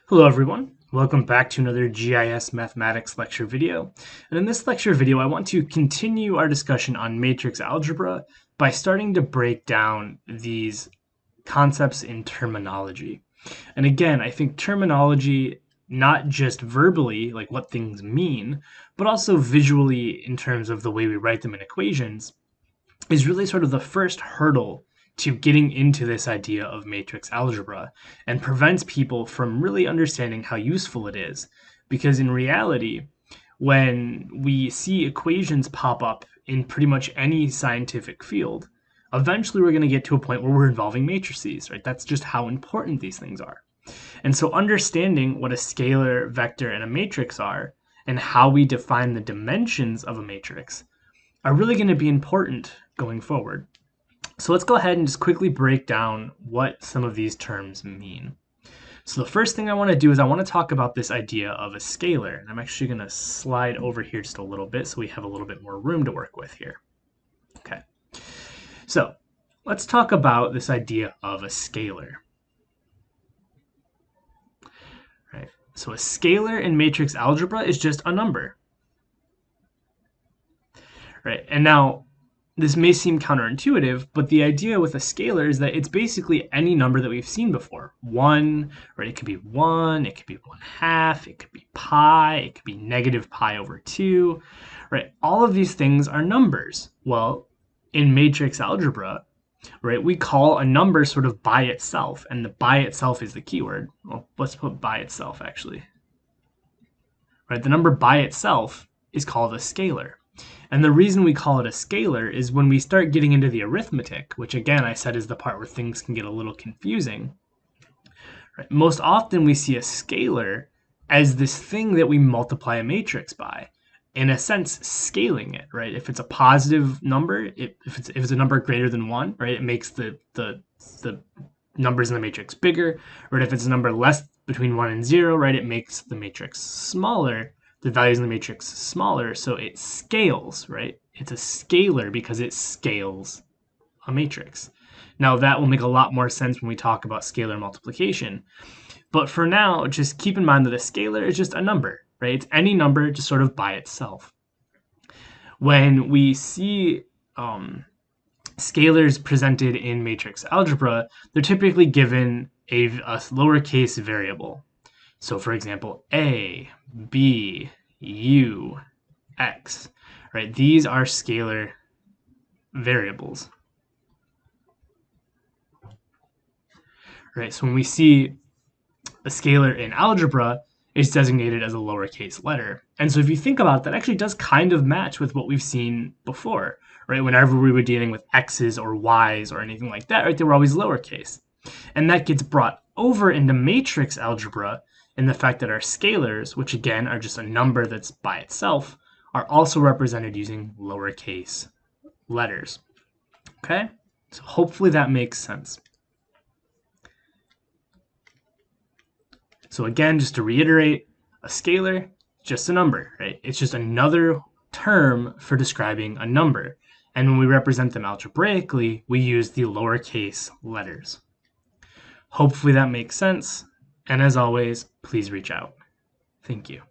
Hello everyone, welcome back to another GIS mathematics lecture video. And in this lecture video I want to continue our discussion on matrix algebra by starting to break down these concepts in terminology. And again, I think terminology, not just verbally, like what things mean, but also visually in terms of the way we write them in equations, is really sort of the first hurdle to getting into this idea of matrix algebra and prevents people from really understanding how useful it is. Because in reality, when we see equations pop up in pretty much any scientific field, eventually we're going to get to a point where we're involving matrices, right? That's just how important these things are. And so understanding what a scalar, vector, and a matrix are, and how we define the dimensions of a matrix, are really going to be important going forward. So let's go ahead and just quickly break down what some of these terms mean. So the first thing I want to do is I want to talk about this idea of a scalar. And I'm actually going to slide over here just a little bit so we have a little bit more room to work with here. Okay. So let's talk about this idea of a scalar. Right. So a scalar in matrix algebra is just a number. Right. And now this may seem counterintuitive, but the idea with a scalar is that it's basically any number that we've seen before. 1, right? It could be 1, it could be 1/2, it could be pi, it could be negative pi over 2, right? All of these things are numbers. Well, in matrix algebra, right, we call a number sort of by itself, and the by itself is the keyword. Well, let's put by itself actually. Right, the number by itself is called a scalar. And the reason we call it a scalar is when we start getting into the arithmetic, which again I said is the part where things can get a little confusing. Right? Most often we see a scalar as this thing that we multiply a matrix by, in a sense scaling it, right? If it's a positive number, if it's a number greater than 1, right, it makes the numbers in the matrix bigger. Right? If it's a number less between 1 and 0, right, it makes the matrix smaller. The values in the matrix smaller, so it scales, right? It's a scalar because it scales a matrix. Now that will make a lot more sense when we talk about scalar multiplication. But for now, just keep in mind that a scalar is just a number, right? It's any number just sort of by itself. When we see scalars presented in matrix algebra, they're typically given a lowercase variable. So for example, a, b, u, x, right? These are scalar variables. Right, so when we see a scalar in algebra, it's designated as a lowercase letter. And so if you think about it, that actually does kind of match with what we've seen before, right? Whenever we were dealing with x's or y's or anything like that, right, they were always lowercase. And that gets brought over into matrix algebra in the fact that our scalars, which again are just a number that's by itself, are also represented using lowercase letters. Okay? So hopefully that makes sense. So again, just to reiterate, a scalar, just a number, right? It's just another term for describing a number. And when we represent them algebraically, we use the lowercase letters. Hopefully that makes sense. And as always, please reach out. Thank you.